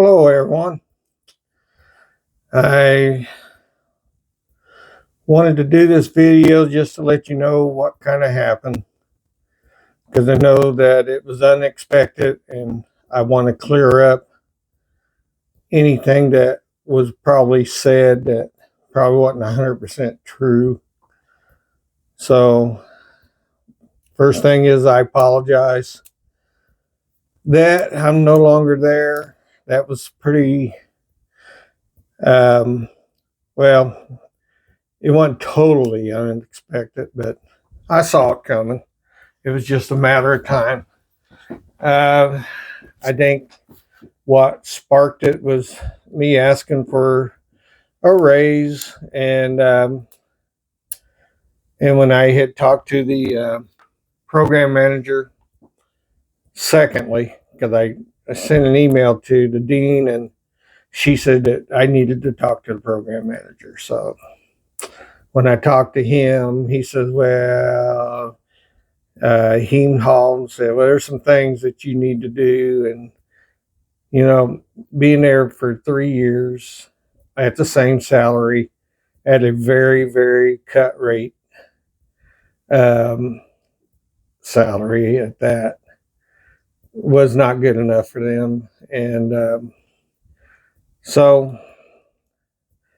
Hello, everyone. I wanted to do this video just to let you know what kind of happened, because I know that it was unexpected and I want to clear up anything that was probably said that probably wasn't 100% true. So, first thing is, I apologize that I'm no longer there. That was pretty, um, well, it wasn't totally unexpected, but I saw it coming. It was just a matter of time. Uh, I think what sparked it was me asking for a raise, and when I had talked to the program manager, secondly, because I sent an email to the dean, and she said that I needed to talk to the program manager. So when I talked to him, he says, "Well." He hauled and said, "Well, there's some things that you need to do." And, being there for 3 years at the same salary at a very, very cut rate um, salary at that was not good enough for them. And so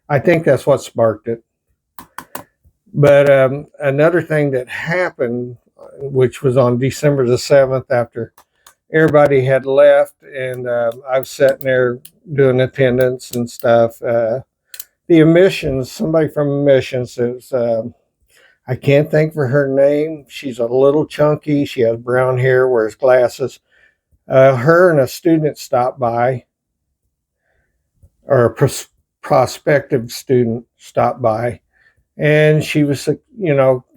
I think that's what sparked it. But another thing that happened, which was on December the 7th, after everybody had left, and I was sitting there doing attendance and stuff. The admissions, somebody from admissions says, I can't think for her name. She's a little chunky. She has brown hair, wears glasses. Her and a student stopped by, or a prospective student stopped by, and she was,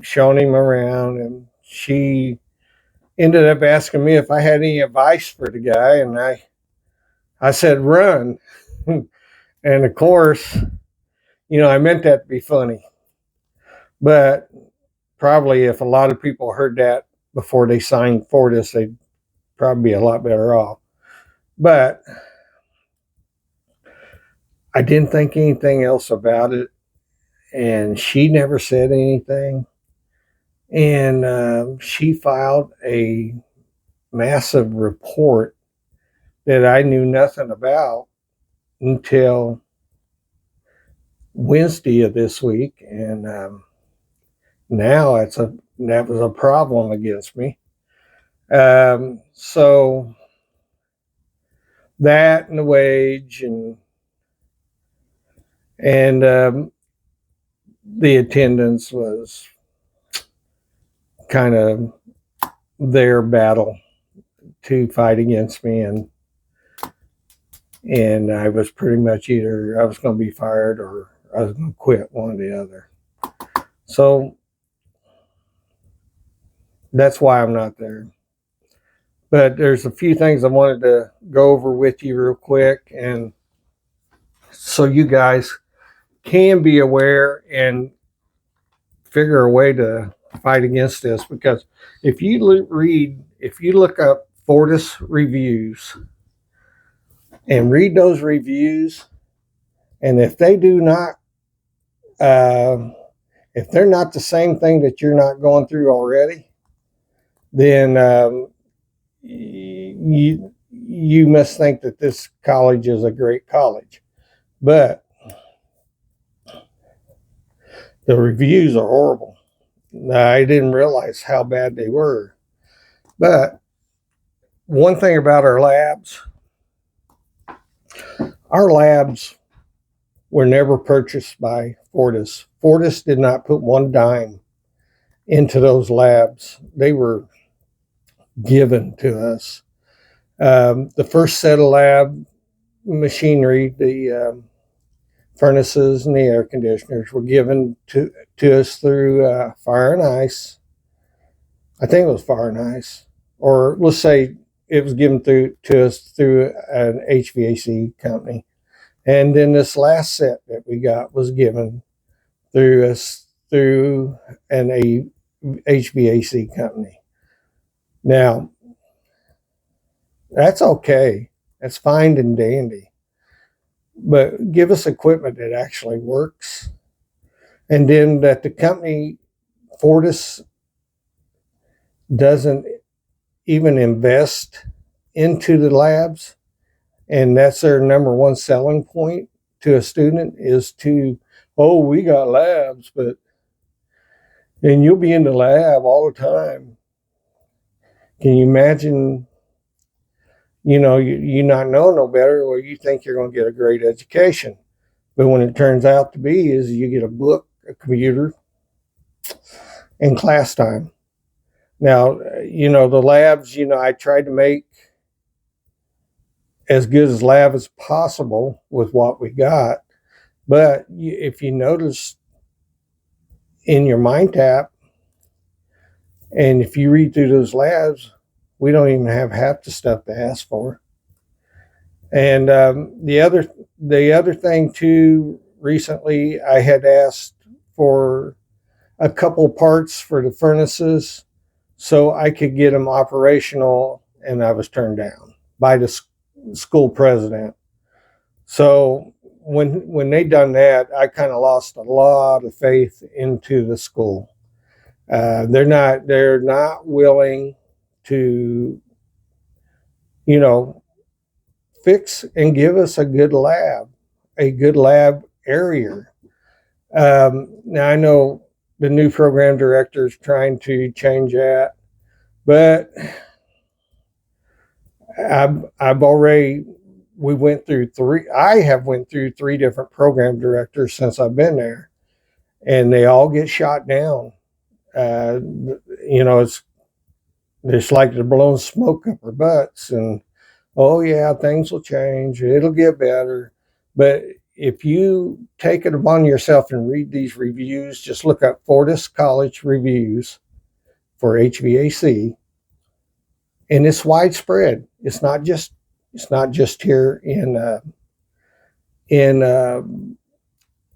showing him around, and she ended up asking me if I had any advice for the guy, and I said, run. And of course, I meant that to be funny. But probably if a lot of people heard that before they signed Fortis, they'd probably be a lot better off. But I didn't think anything else about it. And she never said anything. And she filed a massive report that I knew nothing about until Wednesday of this week, and now that was a problem against me. So that and the wage and the attendance was kind of their battle to fight against me, and I was pretty much either I was going to be fired or I was going to quit, one or the other. So that's why I'm not there. But there's a few things I wanted to go over with you real quick, and so you guys can be aware and figure a way to fight against this. Because if you look up Fortis reviews and read those reviews, and if they do not, if they're not the same thing that you're not going through already, then you must think that this college is a great college. But the reviews are horrible. I didn't realize how bad they were. But one thing about our labs were never purchased by Fortis. Fortis did not put one dime into those labs. They were given to us. The first set of lab machinery, the furnaces and the air conditioners, were given to us through Fire and Ice. I think it was Fire and Ice, or let's say it was given to us through an HVAC company. And then this last set that we got was given through us through an HVAC company. Now, that's okay. That's fine and dandy. but give us equipment that actually works. And then that the company, Fortis, doesn't even invest into the labs. And that's their number one selling point to a student is to, oh, we got labs, but, and you'll be in the lab all the time. Can you imagine, you not know no better, or you think you're going to get a great education. But when it turns out to be is you get a book, a computer, and class time. Now, the labs, I tried to make as good as lab as possible with what we got. But if you notice in your mind tap, and if you read through those labs, we don't even have half the stuff to ask for. And the other thing too, recently I had asked for a couple parts for the furnaces so I could get them operational, and I was turned down by the school president. So when they done that, I kind of lost a lot of faith into the school. They're not willing to, fix and give us a good lab area. Now I know the new program director is trying to change that, but I've already I have went through three different program directors since I've been there, and they all get shot down. Uh, it's like they're blowing smoke up our butts, and oh yeah, things will change, it'll get better. But if you take it upon yourself and read these reviews, just look up Fortis College reviews for HVAC, and it's widespread. It's not just here in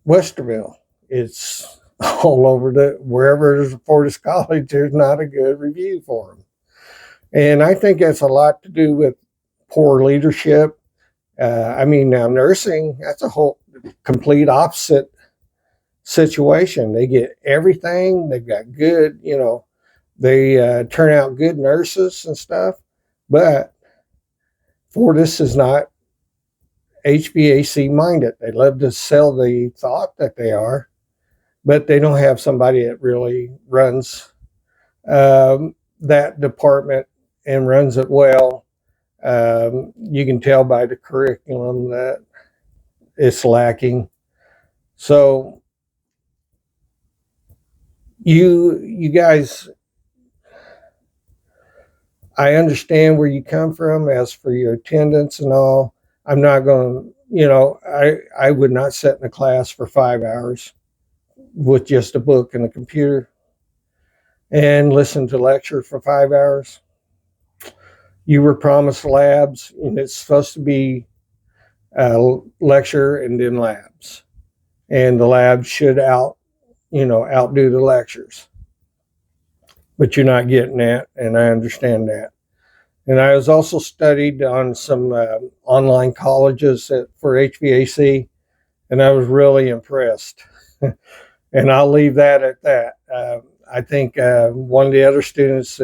Westerville. It's all over wherever there's a Fortis College. There's not a good review for them, and I think that's a lot to do with poor leadership. Now nursing, that's a whole complete opposite situation. They get everything. They've got good, they turn out good nurses and stuff. But Fortis is not HVAC minded. They love to sell the thought that they are, but they don't have somebody that really runs that department and runs it well. You can tell by the curriculum that it's lacking. So you guys, I understand where you come from as for your attendance and all. I'm not going to, I would not sit in a class for 5 hours with just a book and a computer and listen to lecture for 5 hours. You were promised labs, and it's supposed to be lecture and then labs, and the labs should outdo the lectures. But you're not getting that, and I understand that. And I was also studied on some online colleges for HVAC, and I was really impressed. And I'll leave that at that. I think one of the other students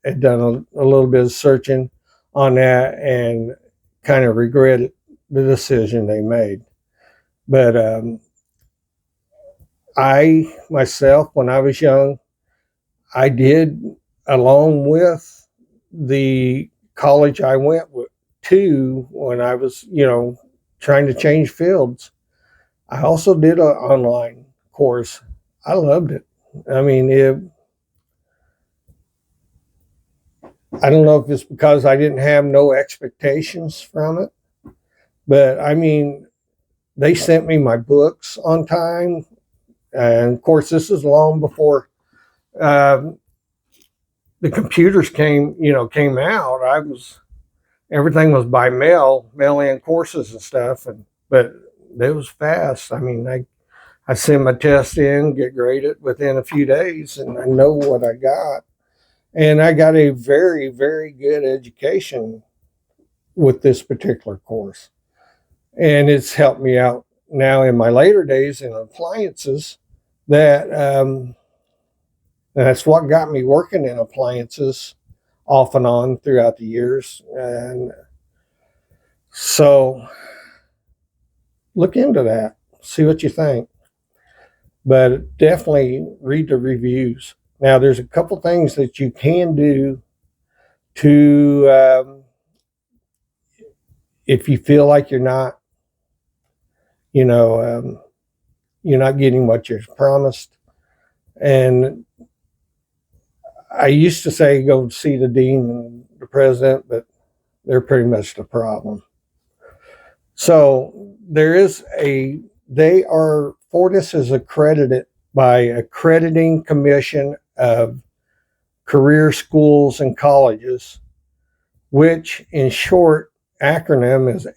had done a little bit of searching on that and kind of regretted the decision they made. But I myself, when I was young, I did, along with the college I went to when I was, trying to change fields, I also did an online course. I loved it. I don't know if it's because I didn't have no expectations from it, but they sent me my books on time. And of course, this is long before the computers came out. Everything was by mail in courses and stuff, but it was fast. I send my test in, get graded within a few days, and I know what I got. And I got a very, very good education with this particular course. And it's helped me out now in my later days in appliances. That's what got me working in appliances off and on throughout the years. And so look into that, see what you think. But definitely read the reviews. Now, there's a couple things that you can do to, if you feel like you know, um, you're not getting what you're promised. And I used to say go see the dean and the president, but they're pretty much the problem. So Fortis is accredited by Accrediting Commission of Career Schools and Colleges, which in short acronym is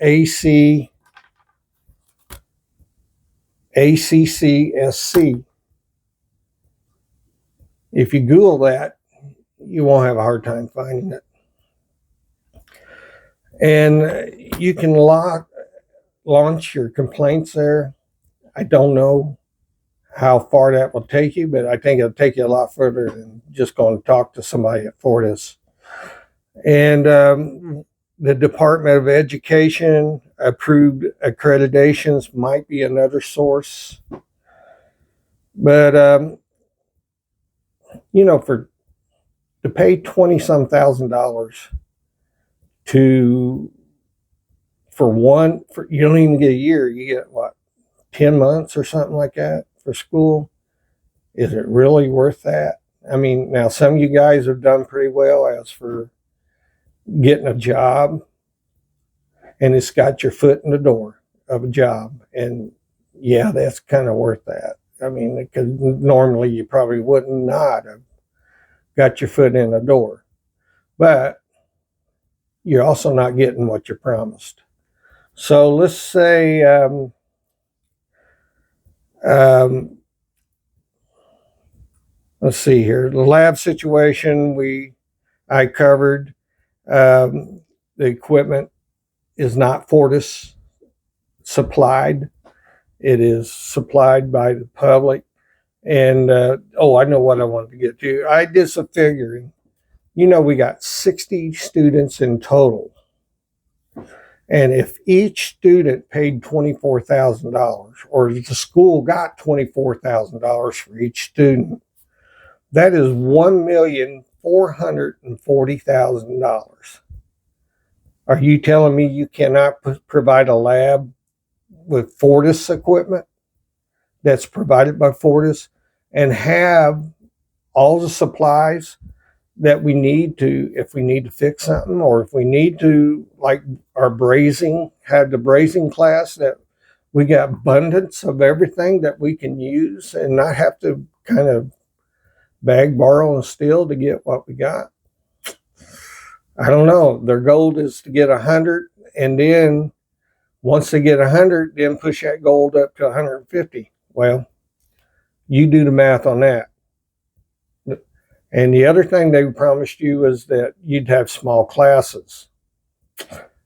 ACCSC. If you Google that, you won't have a hard time finding it. And you can launch your complaints there. I don't know how far that will take you, but I think it'll take you a lot further than just going to talk to somebody at Fortis. And the Department of Education approved accreditations might be another source. But, to pay 20 some $1,000 you don't even get a year, you get what, 10 months or something like that for school. Is it really worth that? I mean, now some of you guys have done pretty well as for getting a job, and it's got your foot in the door of a job. And yeah, that's kind of worth that. I mean, because normally you probably wouldn't not have got your foot in the door, but you're also not getting what you're promised. So let's say, let's see here, the lab situation I covered. The equipment is not Fortis supplied. It is supplied by the public. And I know what I wanted to get to. I did some figuring. We got 60 students in total. And if each student paid $24,000, or the school got $24,000 for each student, that is $1,440,000. Are you telling me you cannot provide a lab with Fortis equipment that's provided by Fortis and have all the supplies that we need if we need to fix something, or if we need to, like our have the brazing class, that we got abundance of everything that we can use and not have to kind of beg, borrow, and steal to get what we got? I don't know. Their goal is to get 100, and then once they get 100, then push that goal up to 150. Well, you do the math on that. And the other thing they promised you is that you'd have small classes.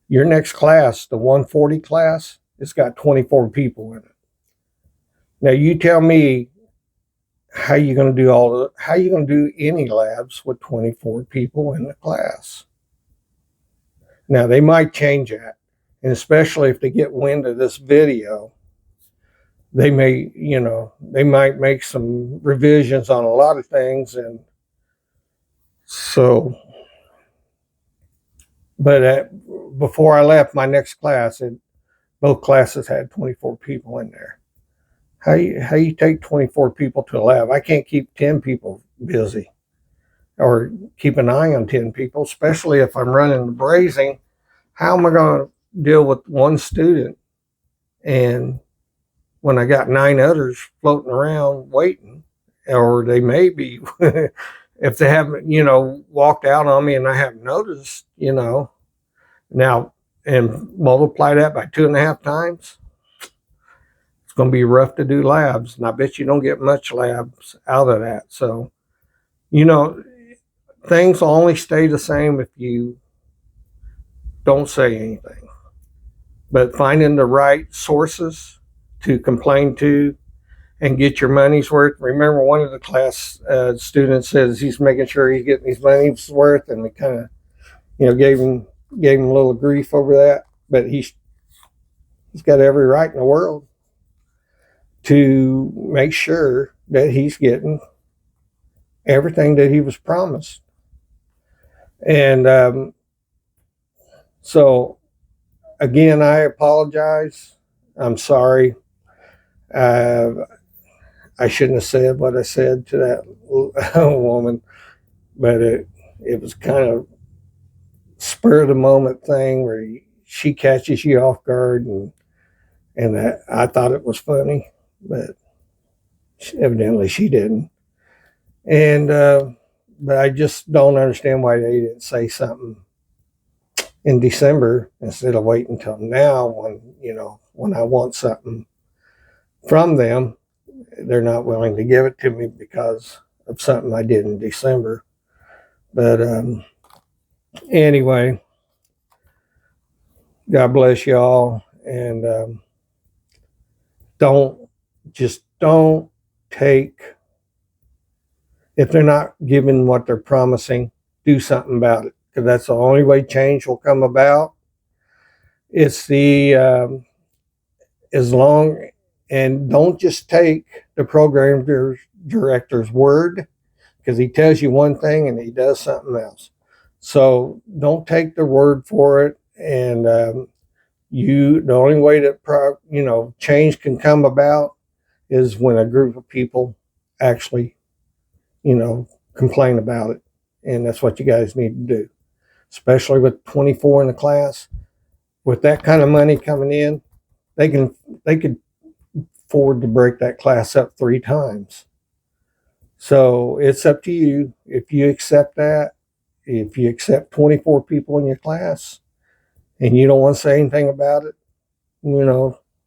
Your next class, the 140 class, it's got 24 people in it. Now you tell me how you going to do any labs with 24 people in the class. Now they might change that, and especially if they get wind of this video, they might make some revisions on a lot of things. And so, but before I left my next class, both classes had 24 people in there. How you take 24 people to a lab? I can't keep 10 people busy or keep an eye on 10 people, especially if I'm running the brazing. How am I going to deal with one student, and when I got 9 others floating around waiting, or they may be, if they haven't, walked out on me and I haven't noticed, now, and multiply that by 2.5 times, it's going to be rough to do labs. And I bet you don't get much labs out of that. So, things will only stay the same if you don't say anything. but finding the right sources to complain to and get your money's worth. Remember, one of the class students says he's making sure he's getting his money's worth, and we kind of, gave him a little grief over that. But he's got every right in the world to make sure that he's getting everything that he was promised. And so, again, I apologize. I'm sorry. I shouldn't have said what I said to that woman, but it was kind of spur of the moment thing where she catches you off guard, and I thought it was funny, but evidently she didn't. And but I just don't understand why they didn't say something in December instead of waiting until now when I want something from them. They're not willing to give it to me because of something I did in December. But anyway, God bless y'all, and don't take, if they're not giving what they're promising, do something about it, because that's the only way change will come about. It's the as long, and don't just take the program director's word, because he tells you one thing and he does something else. So don't take their word for it. And the only way that change can come about is when a group of people actually complain about it, and that's what you guys need to do, especially with 24 in the class. With that kind of money coming in, they could afford to break that class up 3 times. So it's up to you if you accept that. If you accept 24 people in your class and you don't want to say anything about it,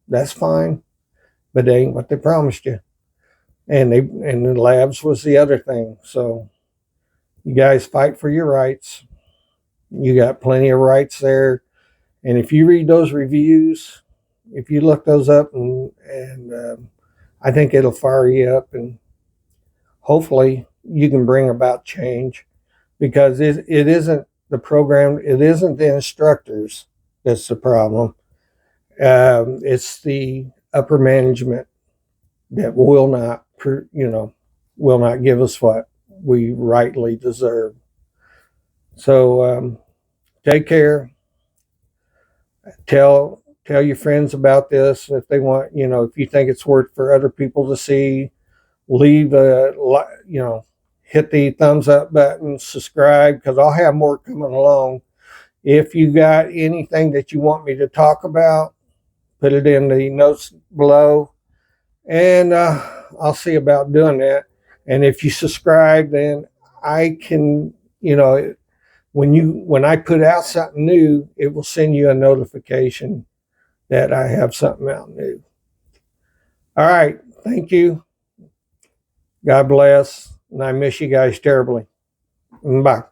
that's fine. But they ain't what they promised you. And the labs was the other thing. So you guys fight for your rights. You got plenty of rights there. And if you read those reviews, if you look those up, and I think it'll fire you up, and hopefully you can bring about change, because it isn't the program, it isn't the instructors that's the problem. It's the upper management that will not give us what we rightly deserve. So take care. Tell your friends about this if they want. If you think it's worth for other people to see, leave hit the thumbs up button, subscribe, because I'll have more coming along. If you got anything that you want me to talk about, put it in the notes below, and I'll see about doing that. And if you subscribe, then I can, when I put out something new, it will send you a notification that I have something out new. All right. Thank you. God bless. And I miss you guys terribly. Bye.